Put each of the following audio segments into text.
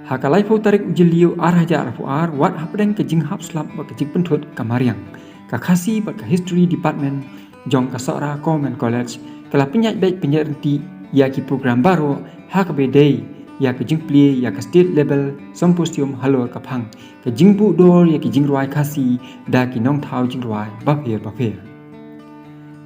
Hakalai pau tarik ujeliu arah jar fuar wat hapdeng ke jing hap slap ba ke jing pentut kamariang ka khasi ba ke history department jong ka sora Coleman College kala penyat baik penyerti ya ki program baru ha ka bedai ya ke jing pli ya ke state level symposium halo ka phang ke jing bu dor ya ki jing roi khasi da ki nong thau jing roi ba pher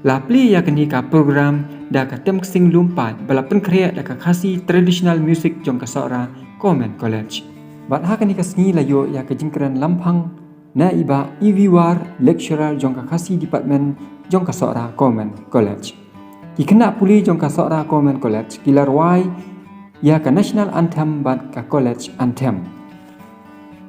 la pli ya ke ni ka program da ka tem sing lumpat bala pen khre da ka khasi traditional music jong ka sora Coleman College. Bat ha kani kasni layo ya ke jingkran lampang na iba war lecturer jong ka khasi department jong ka sora Coleman College. Ki kena puli jong ka sora Coleman College kilar wai ya ka national anthem bat ka college anthem.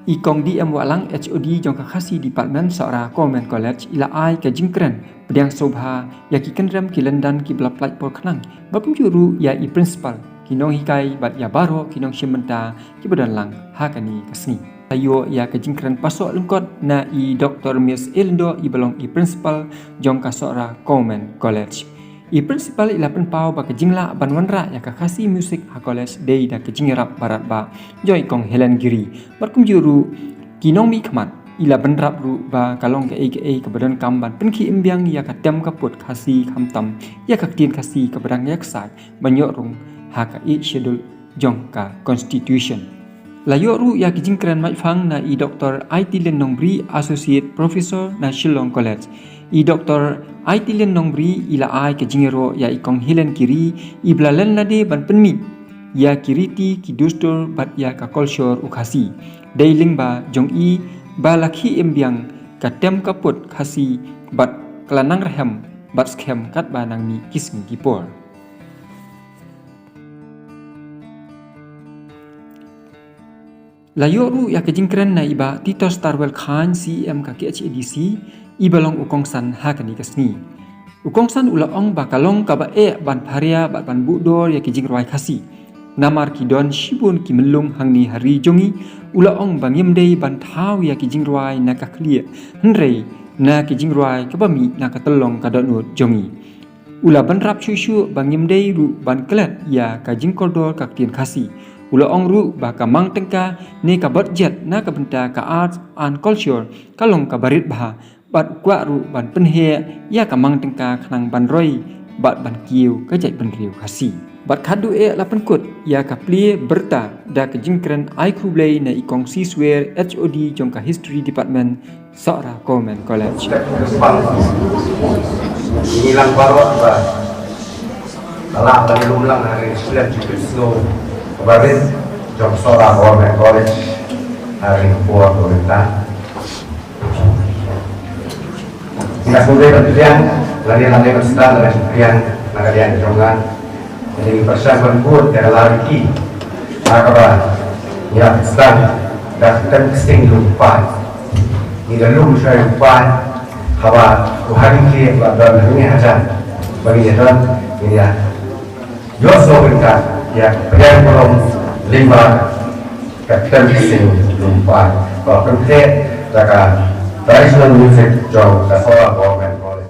I kong DM walang HOD jong ka khasi department sora Coleman College ila ai ka jingkran pedang sobha ya ki kendram ki London ki blaplai por khnang bakum juru ya i principal kinong hikai bat ya baro kinong shimenta ki badan lang hakani kasni ayo ya ke jingkran pasok lengkot na i Dr. Miss Elindo i belong i principal jong ka sora Coleman College i principal ila pen pau ba ke jingla ban wanra ya ka khasi music ha college dei da ke jingrap barat ba joy kong Helen Giri barkum juru kinong mi khmat ila benrap ru ba kalong ke badan kamban penki imbiang ya ka tem ka put khasi khamtam ya ka tin khasi ka badang yak sak banyo rung haka i schedule jong ka constitution layo ru ya ki jingkran mai phang na i Dr. IT Len Nongbri associate professor na Shillong College i Dr. IT Len Nongbri ila ai ke jingero ya i kong Helen Kiri i blalen nade ban penmi ya kiriti ki dustor bat ya ka culture ukhasi dailing ba jong i balakhi embiang ka tem kaput khasi bat klanang rahem bat scam kat ba nang mi kismi kipor layo ru ya ke jingkran na iba Tito Starwell Khan CM ka KHADC ibalong ukongsan hakani kasni ukongsan ula ong bakalong ka ba ban pharia ba ban budor ya ke jingroi khasi namar ki don shibun ki melung hangni hari jongi ula ong bangim dei ban thau ya ki jingroi na ka clear hnrei na ki jingroi ka ba mi na ka telong ka donut jongi ula ban rap shu bangim dei ru ban klat ya ka jingkordor ka tin khasi ula ong ru ba ka mang tengka ne ka budget na ka benta ka art and culture kalong ka barit bah bat kwa ru ban penhe ya ka mang tengka khnang ban roi bat ban kiu ka jai ban riu khasi bat khadu la penkut ya ka plie berta da ka jingkran ai khublei na ikong siswer HOD jong ka history department sora Coleman College inilang baru ba telah dari ulang hari 9 Juli kemarin jom sora Coleman College hari kepuas pemerintah tidak boleh berpilihan lari bersedang dan berpilihan nakalian jongan jadi persiapan buat dari lari akaba ya sedang dah kesing lupa ini dalam saya lupa kawa hari ke dalam ini aja bagi jalan ini ya Yoso berkat ya pilihan belum 5 kapten kesing lupa kalau penting jaga traditional music jauh dasar Coleman College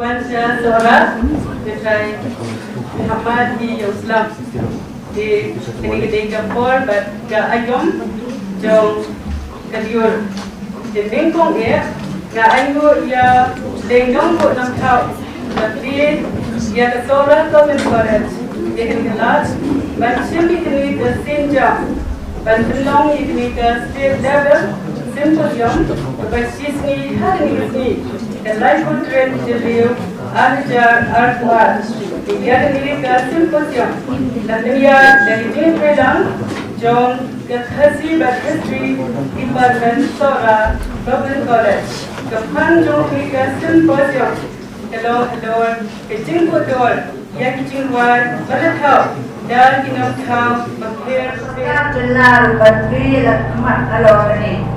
Sequência Sora, Detrai Muhammad di Islam di Kedai Kampor, Ga Ayom, Jong Kadiur, di Bengkong na ayo ya lenggong ko ng tao. Tapi ya kesolah kau mencoret. Dia kelas, macam ini ke senja, bantuan ini ke state level, symposium, berbasis ni hari ini. Kelai putren jeliu, ajar arwah. Dia ini ke symposium. Nanti ya dari ini pedang, John Kekhasi History Department Sora Government College. Kepan John ini ke symposium. Hello, kecing botol, ya kecing war, berkau, dan kinam kau, berkir. Benar, berdiri lemak kalau ini.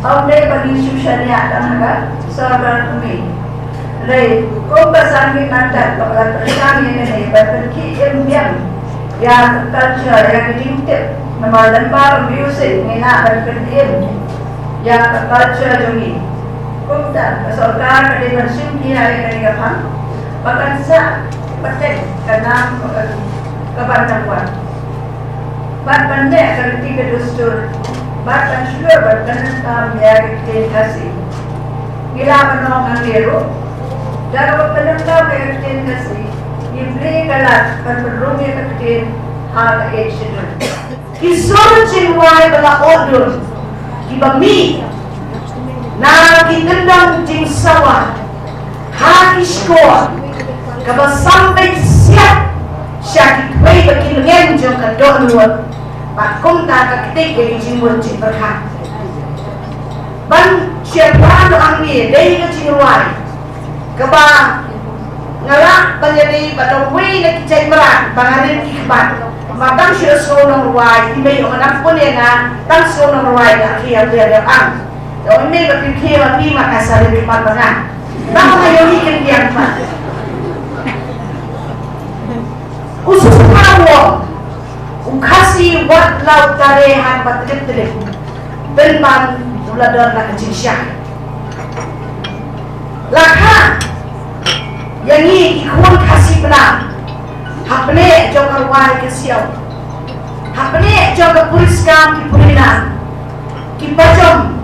Om deh bagi susah ni ada naga, sahabat kami. Lei, kau pasang ni nanti kalau pasang ini berpergi embiang, ya culture ya kecing tip, nama lembah music ni nak berpergi, ya culture jumi. Kumta, kesorkan dari bersim dia dari kapal, bahkan sa petek karena kebanyakan. Bahkan deh kalau tiga dustur, bahkan sudah bahkan dia kasih. Gila menong anggeru, jangan penentang yang kasih. Ibli kalat berberumnya kecil hal action. Kisah cinwai bela order, kibami. Na kinendang jing sawah hati skor kaba sampai siap syakit way bakinengen jong ka donwat pakum ta ka ketik ke jing won jing berkat ban siapa ang ni dei ka jing wai kaba ngala banyari batong way na kicay maran bangarin ikbat madang siya so nang wai imay yung anak po niya na tang so nang wai na kiyal dia ang Orang ini berfikir lagi maka saya lebih pandangan. Tahu saya ini yang apa? Usus kawo, ukasi wat laut tarehan batet telik, benman uladar nak jinsya. Lakha, yang ini ikut kasih benar. Hapne jokar wai kesiau, hapne jokar puliskam kipulina, kipajom.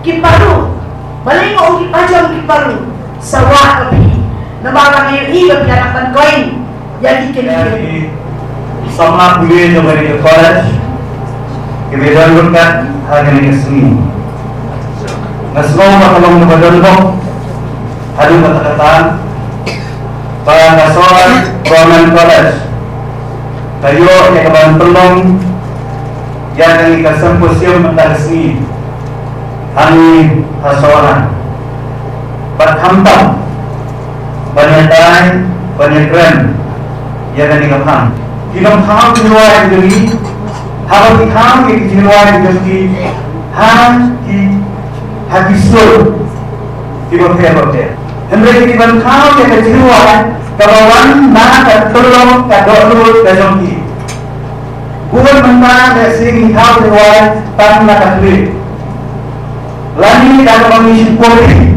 Kiparu, balingo kipajong kiparu, sawa kapi, namarang ngayon iyo pinanakan koin, yang ikinigil. Sama kuliah yang dari college, kebetulan berkat hari ini seni. Nasmo makalong namadolong, halu kata-kataan, para kasoran Government College, tayo yang kaban tolong, yang kami kasemposium tentang seni. Kami hasoran berhampam banyakan banyakan yang ada di kampung. Di kampung di luar negeri, kalau di kampung di luar negeri, di habisur di bawah. Hendak di kampung yang di luar, kawan nak tolong kador kajongki. Bukan mentah dari kampung di luar tanpa kadri. Lagi dalam komisi Polri,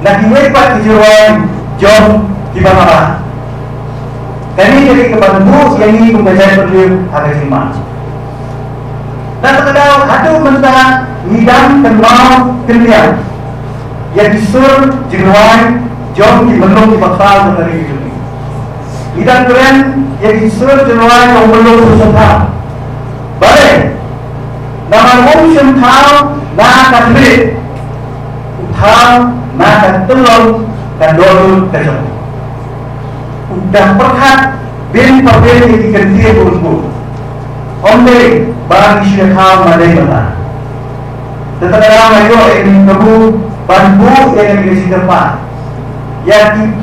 lagi lepas kejuruan John di bawah. Kami jadi kebantu yang ini pembelajaran beliau agak cuma. Dan terkadang ada mentah hidang dan mau kendian yang disuruh jeruan John di belum dibakal dari itu. Hidang keren yang disuruh jeruan yang belum susah. Balik. Nama musim tahu nak kadri, tahu nak tolong dan dulu kejauh. Udah perhat bin pabel yang diganti buruk. Ombe barang isu tahu madai mana. Tetapi dalam ayo ini kamu bantu yang dikasih tempat. Yang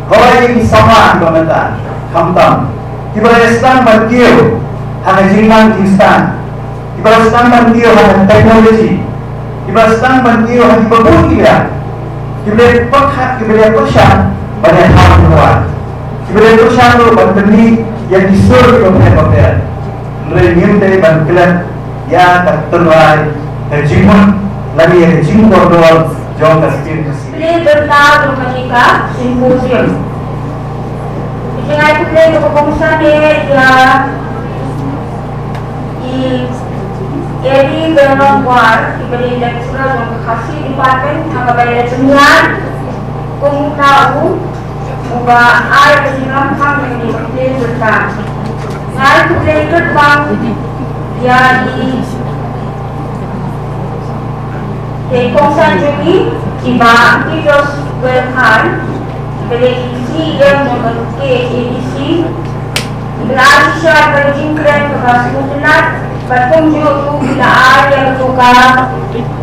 kalau ini sama pemerintah, kamtam. Tiba-tiba Islam berkiau, hanya jiman instan. Ibarat bantu hanya teknologi, ibarat bantu hanya berbudi dia. Ibarat perhat, ibarat persyar banyak hal keluar. Ibarat persyar itu bantu yang disuruh kepada mulai dari bantuan yang tertuai terjimun lagi yang terjimun doang jauh kasih. Beli bertahu mereka simposium. Jangan itu beli ke pengusaha dia Jadi bernomor diberi lecturer yang kasih department hakabai sembilan kung tahu muka ay kasilang kami di pagkili berta. Ngay pagkili bang jadi kung saan jumi iba kitos berhan diberi isi yang memiliki edc berarti siya berjingkren kekasutunan bertunjuk bila yang suka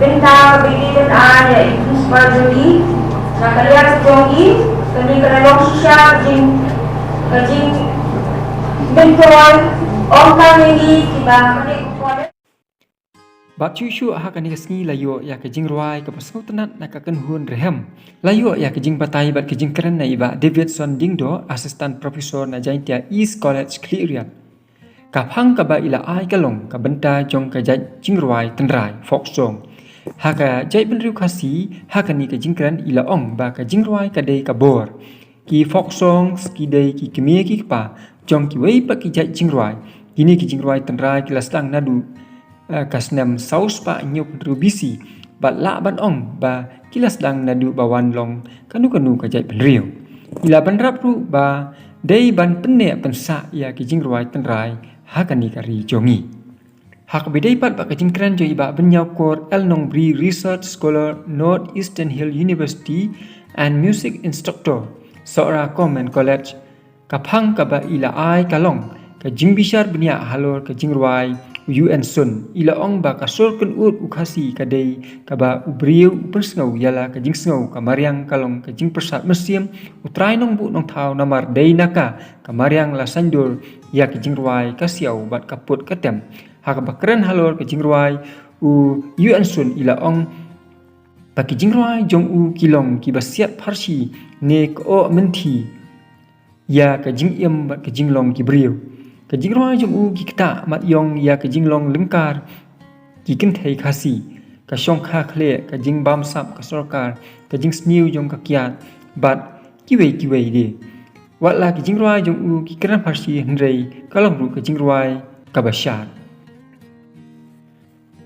bintang kebidikan ada itu seperti nak kalian sejongi kini kerana sisa kajing bentuan orang ini tiba kini kuat. Bat cucu akan nikasni layo ya kejing ruai ke pasau tenat nak akan hun rehem. Layo ya kejing batai bat kejing keren na iba Davidson Dingdo, asisten profesor na jaintia East College Clearian. Kaphang kaba ila ai kalong ka benta jong ka jai jingruai tenrai fok song haka jai benriu khasi haka ni ka jingkran ila ong ba ka jingruai ka dei ka bor ki fok song ki dei ki kemie ki pa jong ki wei pa ki jai jingruai kini ki jingruai tenrai ki laslang nadu kasnem saus pa nyu benriu bisi ba la ban ong ba ki laslang nadu bawan long kanu ka jai benriu ila banrap ru ba dei ban penne pensa ya ki jingruai tenrai hakani kari jongi. Hak bedai pat bak kajing keren jo iba benyau kor El Nongbri Research Scholar Northeastern Hill University and Music Instructor Sora Common College kaphang kaba ila ai kalong kajing bishar benia halor kajing ruai UN sun ila ong ba kasor kun ut ukasi kadai kaba ubriu persngau yala kajing sngau kamariang kalong kajing persat mesim utrai nong bu nong thau namar dei naka kamariang la sandur ya kajing ruai kasiau bat kaput katem hak bakren halor kajing ruai UN sun ila ong ba kajing ruai jong u kilong ki basiat parsi ne ko menti ya kajing im bat kajing long ki briu kajing ruai jong u ki kta mat yong ya kajing long lengkar ki kin thei khasi ka shong kha khle kajing bam sap ka sarkar kajing sniu jong ka kiat bat ki wei de watla kajing ruai jong u ki kran parsi hnrei kalong ru kajing ruai ka bashar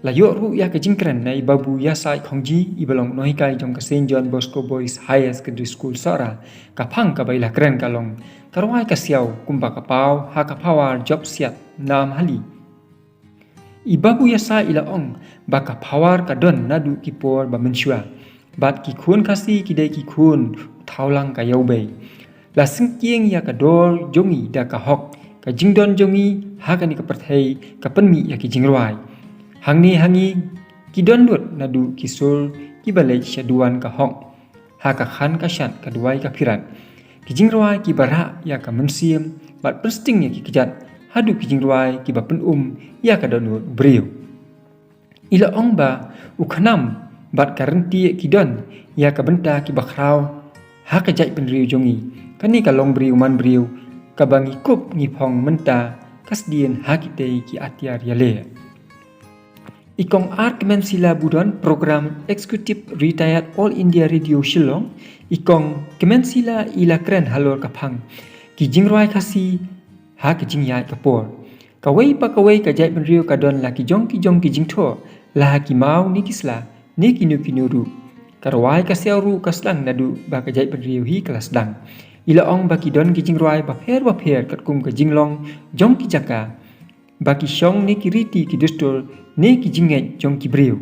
la yo ru ya kajing kran nai babu ya sai khongji ibalong noi kai jong ka St John Bosco Boys High Secondary School sara ka phang ka baila kran kalong karwai ka siau kumba ka pau ha ka pawar job siat nam hali ibabu ya sai ila ong ba ka pawar ka don nadu ki por ba menshua bat ki khun khasi ki dei ki khun thaulang ka yaubei la singkieng ya ka dor jongi da ka hok ka jingdon jongi ha ka ni ka perthei ka penmi ya ki jingruai hangi ki don dut nadu ki sul ki balai shaduan ka hok ha ka khan ka shat ka duai ka phirat ki jingruai ki bara ya ka mensim bat persting ya ki kejat hadu ki jingruai ki ba pen ya ka donut breu ila ong ba ukhnam bat karenti ki don ya ka benta ki bakrau ha ka jai pen riu jongi kani ka long breu man breu ka bangi kup ngi phong menta kasdien ha ki tei ki atiar ya le ikong art kemensila budon program executive retired all India radio Shillong ikong kemensila ila kren halor kaphang ki jingruai khasi ha ki jingyai kapor kawai pa kawai ka jai benriu ka don la ki jong ki jingtho la ki mau ni kisla ni kinu ru karwai ka seuru kaslang nadu ba ka jai benriu hi kelas dang ila ong ba ki don ki jingruai ba pher kat kum ka jinglong jong ki jaka baki shong ni kiriti ki dustur ni ki jinget jong ki breu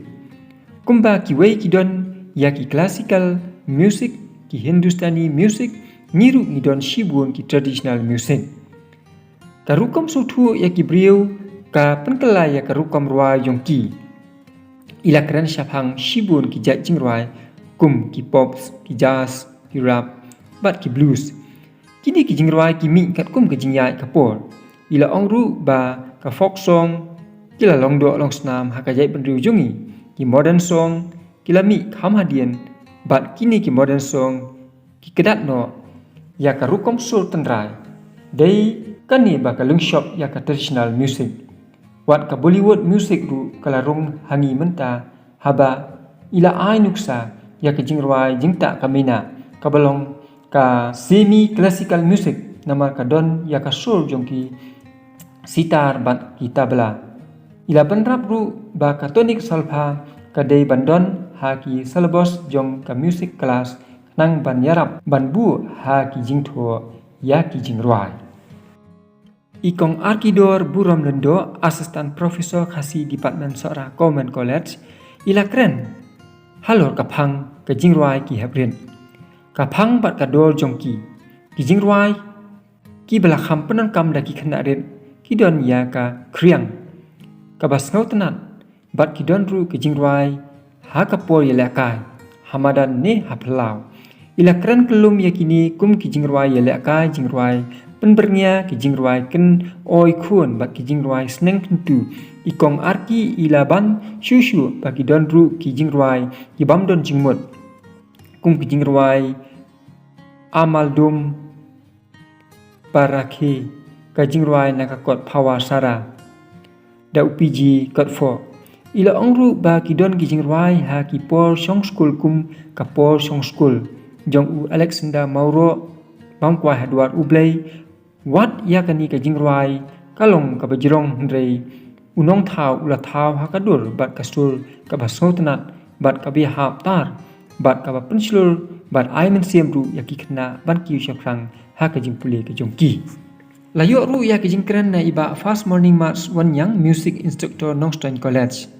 kumba ki wei ki don ya ki classical music ki Hindustani music niru ni don shibun ki traditional music karukom sotu ya ki breu ka penkela ya karukom ruai jong ki ila kran shaphang shibun ki jat jingruai kum ki pops ki jazz ki rap bat ki blues kini ki jingruai ki mi kat kum ka jingyai kapor ila ong ru ba ka folk song kila long do long snam hakajai benriu jungi ki modern song kila mi kham hadien bat kini ki modern song ki kedat no ya ka rukom sur tendrai dei kani ba ka lung shop ya ka traditional music wat ka Bollywood music ru kala rong hangi menta haba ila ai nuksa ya ka jingruai jingta kamina ka balong ka semi classical music namar ka don ya ka sur jongki sitar bat kita bela ila penrap ru ba katonik salpa kadai bandon haki salbos jong ka music class nang ban yarap ban bu haki jingtho ya ki jingruai. Ikong Arkidor Burom Lendo, Assistant Professor Khasi Department Sora Government College, ila keren halor kapang ke jingruai ki habrin. Kapang bat kador jongki ki jingruai ki belakam penon kam daki kena rin ki don ya ka kriang. Kabas ngau tenat bat ki don ru ki jingruai ha kapor ya lekai hamadan ne haplau. Ila keren kelum yakini kum ki jingruai ya lekai jingruai penbernya ki jingruai ken oi kun bat ki jingruai seneng tentu ikong arki ila ban shushu bagi don ru ki jingruai ki bam don jingmut kum ki jingruai amal dum parakhe ka jingruai nakakot pawa sara da upiji kot fo ila ongru ba ki don ki jingruai ha ki por song school kum ka por song school jong u Alexander Mauro bangkwa Edward Ublay wat yakani ka jingruai kalong ka bajrong hendrei unong thau ula thau hakadur bat kasur ka basotnat bat ka bihap tar bat ka penslur bat aimen siemru yaki kena ban ki syakrang ha ka jingpule ka jongki layo ru ya ka jingkren na iba fast morning march wanyang music instructor Nongstoin College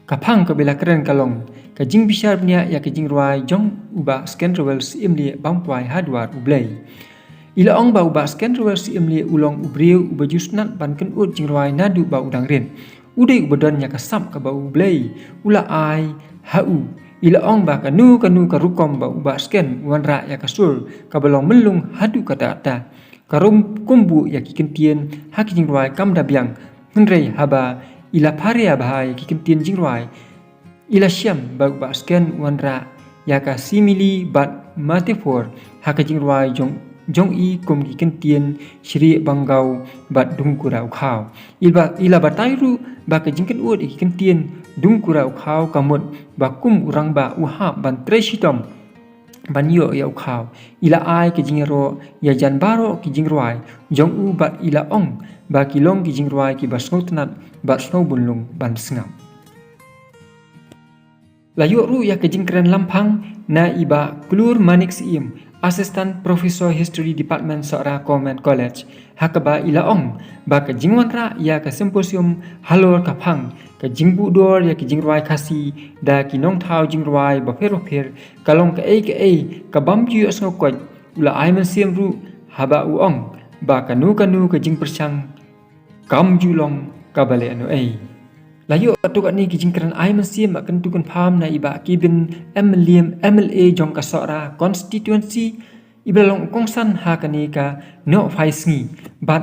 kapang ka bela keren kalong ka jing bishar nya ya ka jingruai jong uba skentrowel simli bangkwai hadwar ublay ila ong ba uba skentrowel simli ulong ubriu uba jusnat ban ken ut jingruai nadu ba udang rin udai ubadon nya ka sap ka ba ublay ula ai hau ila ong ba kanu ka rukom ba uba sken wanra ya ka sur ka belong melung hadu kata ata karum kumbu ya ki kentien ha ki jingruai kam dabyang hendrei haba ila paria bahai ki kentien jingruai ila syam ba uba sken wanra ya ka simili bat metafor ha ka jingruai jong i kum ki kentien shri bangau bat dungkura khau ila batairu ba ka jingken ud ki kentien dungkura khau kamut ba kum urang ba uha ban treshitom ban yo ya khau ila ai ki jingro ya jan baro ki jingruai jong u bat ila ong ba ki long ki jingruai ki basnotnat bat snow bunlung ban sengam layu ru ya ka jingkren lampang na iba klur manik sim Assistant Professor History Department Sora Government College hakaba ila ong ba ka jingwanra ya ka symposium halor kapang ka jingbu dor ya ki jingruai khasi da ki nong thau jingruai ba fer kalong ka ei ka bamju asno ko ula aiman siemru haba u ong ba kanu ka jing persang kam julong ka bale anu ei layo atuk ni ki jingkran aiman siem akan tukun pham na iba kibin MLA jong ka sora constituency ibalong kongsan ha kani ka no faisngi but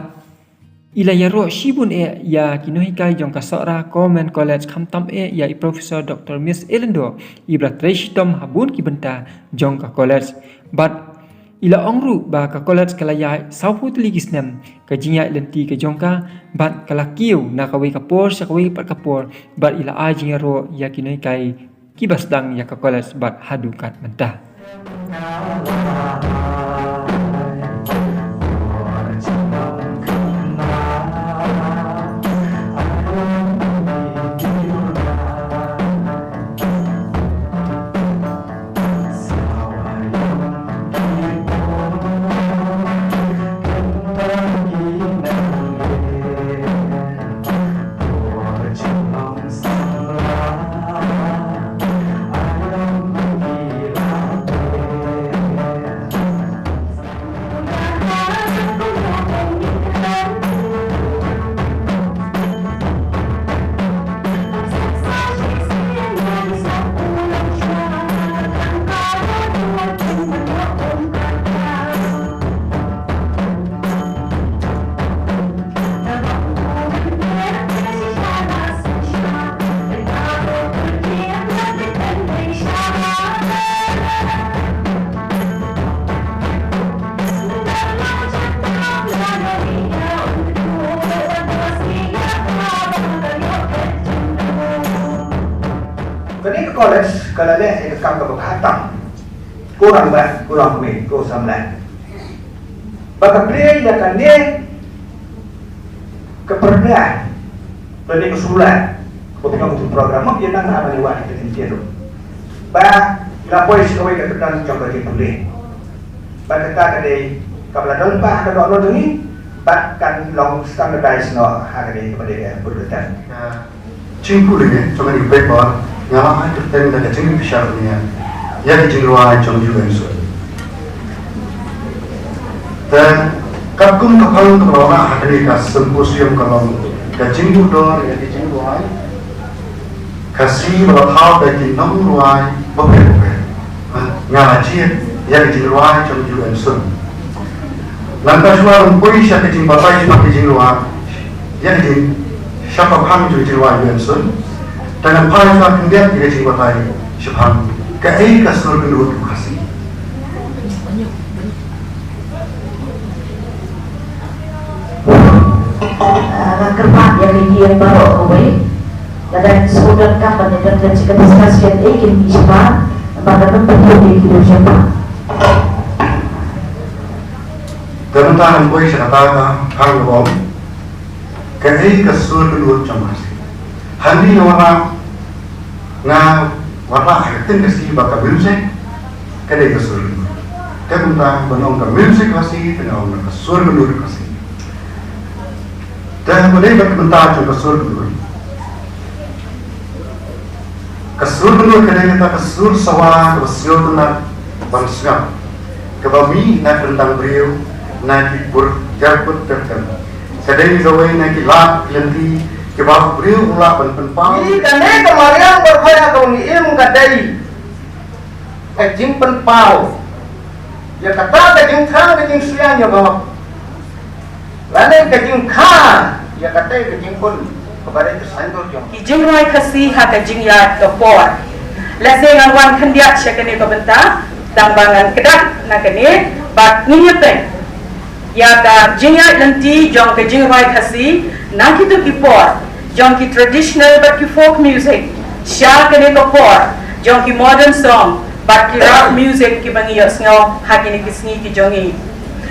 ila yaro shibun ya kinohikai jong ka sora Government College khamtam ya Professor Dr. Miss Elendo ibra treshitom habun ki benta jong ka college but ila ongru ba ka college kalaya sauputli kisnem ka jinya lenti ka jongka bat kalakiu na kawi kapor sa kawi pat kapor bat ila ajing ro yakinai kai kibasdang ya ka college bat hadukat mentah college kalau dia kam ka bhatam kurang me ko samla baka play ya kan ne ke perda bani usulan Ketika untuk program dia nak apa ni wah kita dia tu. Ba lapoi sekali kat dan coba kita boleh. Ba kata kadai kapal don pa ada dok ni bahkan long standardize no hari kepada berdetan. Cingku ni cuma di paper ngalah itu tenda ke cingku besar ni ya di jingruan cuma juga isu. Dan kapung kapal kerana hari ke simposium kalau ke cingku dor ya di jingruan kasih berhal bagi nomruan beberapa ngalah cie ya di jingruan cuma juga isu. Lantas orang pun siapa jing batai cuma di jingruan ya di siapa paham juga jingruan isu. Dengan paling suatu dia tidak jing batai siapa kaya kasur kedua tu kasih. Kermat yang dia bawa away dan saudara kapan dan jika diskusikan ingin siapa pada tempat dia hidup siapa. Tentang boy serata hal kaya kasur kedua camas. Hari orang na warna akhirnya kasih bakal music kaya kasur kedua. Tentang benong ke music kasih benong ke kasur kedua kasih. Dan boleh berkomentar juga kasur kedua. Kasur kedua kaya kita kasur sawah kasur tenang bangsa. Kebami nak tentang beliau nak berjarput tertentu. Kadang jauh nak lap lenti kebab beliau ulah penpang. Ini kan kemarin berkaya kau ni kadai kajing penpau. Ya kata kajing thang kajing siang ya bapak. Lain kajing khan ya kata kajing pun kepada itu sandur jom. Kijing roi kasih ha kajing ya kepor. Laseng anwan kendiak syakane kebenta dambangan kedak nakane bat nginyepeng. Ya ka jingya lenti jong kajing roi kasih nak itu kipor. Jong ki traditional but ki folk music. Syakane kepor. Jong ki modern song but ki rock music ki bangiyos ngau hakini kisni ki jongi.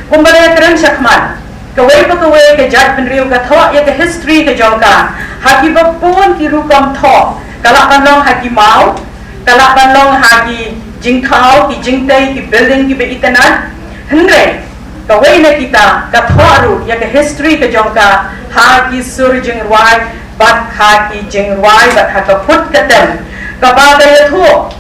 Kumbara keren syakman. Kawai pa kawai ke jat penriu ka tho ya ke history ke jongka haki bapun ki rukam tho kalak panlong haki mau kalak panlong haki jingkau ki jingtai ki building ki beitanan hendre kawai na kita ka tho ru ya ke history ke jongka haki sur jingruai bat haki jingruai bat haka put katem kabagay tho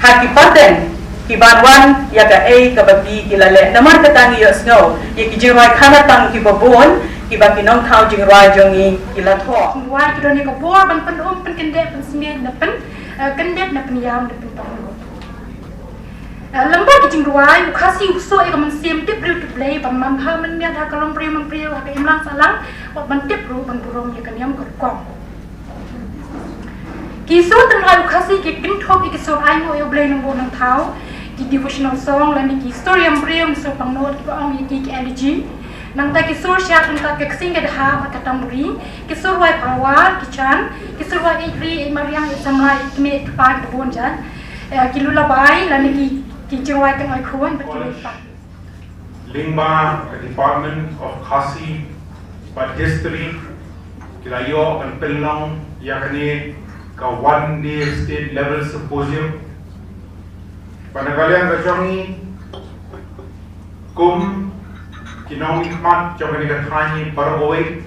haki paten ki banwan ya ka ka bagi ki lale namar katangi yos ngau ya ki jingwai khana tang ki babon ki bagi nong thau jingwai jongi ki la tho wai ki doni ko bor ban pen pen kendek pen smien na pen kendek na pen yam na pen tong lembar ki jingwai khasi uso e ka man sim tip ru tip lei ban mam ha man mia tha kalom pri man pri ha ka imlang salang wat ban tip ru ban burong ya kan yam ko kom Kiso tengah ukasi ki pinthop ikisor ai mo yo blay nang bonang thau ki devotional song lan ki story am briam so pangnot ki ong ki energy nang ta ki sur sha tang ta ki sing ga ha ma katamuri ki sur wai pawar ki chan ki sur wai ri mariang samai ki me ki pa ki bon jan ki lula bai lan ki chirwai tang ai khon ba ki pa Lingba Department of Khasi but history kilayo kan pelong yakni ka one day state level symposium panagalian kajongi kum kinong ikmat jongani ka thani paroi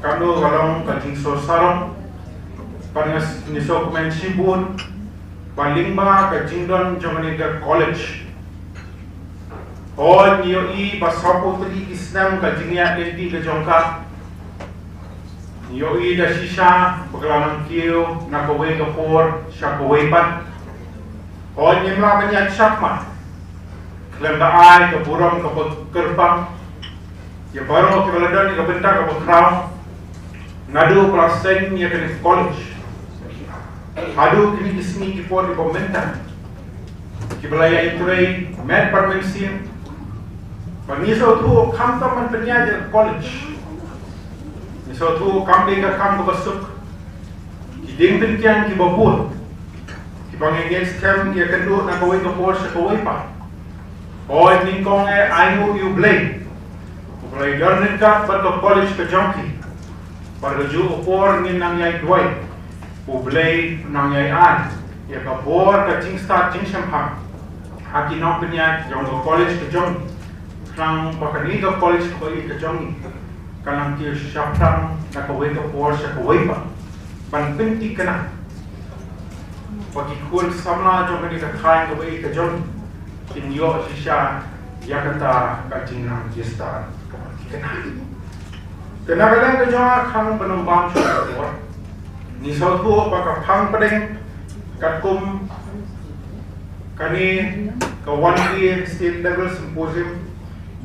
kanu galong ka jingso sarong pangas niso kumen sibun palingba ka jingdon jongani ka college on yo i basapo tri islam ka jingya enti ka jongka yo i da shisha paglaman kiyo na kaway ka for siya kaway pan on yung mga manyan syakman klanda ay ka burong ka pagkerpang ya baro ka baladan ka benta ka pagkraw ngadu plaseng ya ka college adu kini kisni ki for di pementa ki balaya ituray med parmensim paniso tu kamta man penyajar college so tu kam dega kam ko basuk ki ding tin kyang ki babun ki bangeng scam ki kendo na ko ko por sa ko pa o ning kong ai no you blame ko play garden ka but to college ka junkie Baraju opor ni nang yai doi, ublay nang yai an, ya kapor ka jing start jing sempak. Aki nok penyak jong ke college ke jong, nang bakani ke college ke jong, kanang kir syapram nak kawai ke por syak kawai pa, ban pinti kena. Bagi kul samla jong kani ke kain kawai ke jong, kinyo sisya ya kata kajing nang jista kena. Kena kadang ke jong kang penumpang syak por, ni sautu baka pang pedeng katkum kani ke 1 state level symposium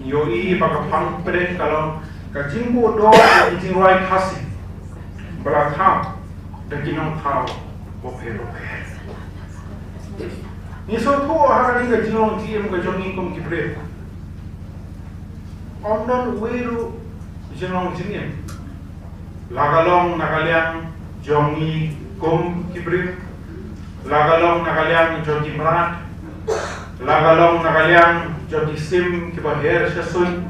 yoi baka pang pedeng kalau kajing bodoh kajing right khasi belakang dan kinong tau boper ni sautu hari ke jong GM ke jong ingkum kibre omdon weru jong jingin lagalong nakaliang jongi kum kibre lagalong nakaliang jogi merat lagalong nakaliang jogi sim kibaher syasui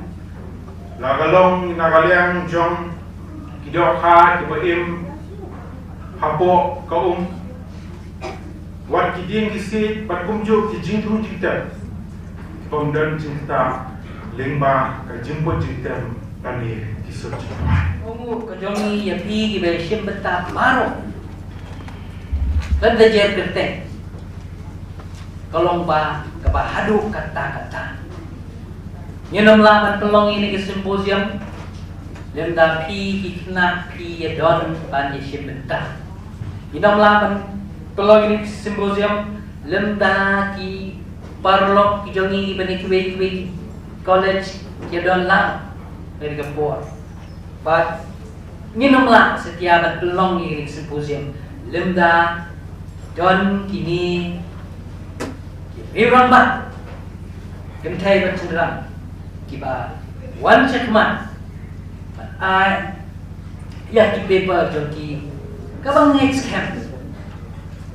lagalong nakaliang jong kidokha kibaim hapo kaum wat kiding kisit patkumjo kijingtu jikta pemdan cinta lengba kajimpo jikta tani kisut Ungu kejongi ya pi kibai sim betap maro dan dajer kerteng kolong ba kebahadu kata-kata nyenom laman pelong ini ke simposium lemda pi hikna pi yadon pan yesim bentah nyenom laman pelong ini ke simposium lemda ki parlok ki jongi bani kibai college yadon lang dari kepor but nyenom lang setiap pelong ini ke simposium lemda Don kini Rirang bat Kentai bat cenderang Kiba Wan cekman Ya ki paper jonki Kabang next camp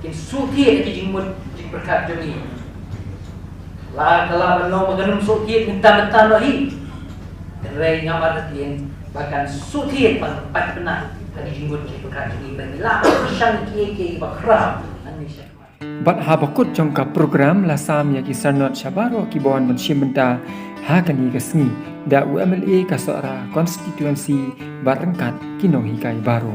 Kin suti ati jingmut Jing berkat jongi La kala banong maganum suti Minta-minta lohi Rai ngamar tien Bahkan suti Pat benar Tadi jingmut jing berkat jongi Banilah Syang kiye bakram Bat ha bakut jong ka program la sam ya ki sanot shabaro ki bon ban shimenta ha kani ka sngi da UMLA ka sora constituency barangkat kinong hikai baro.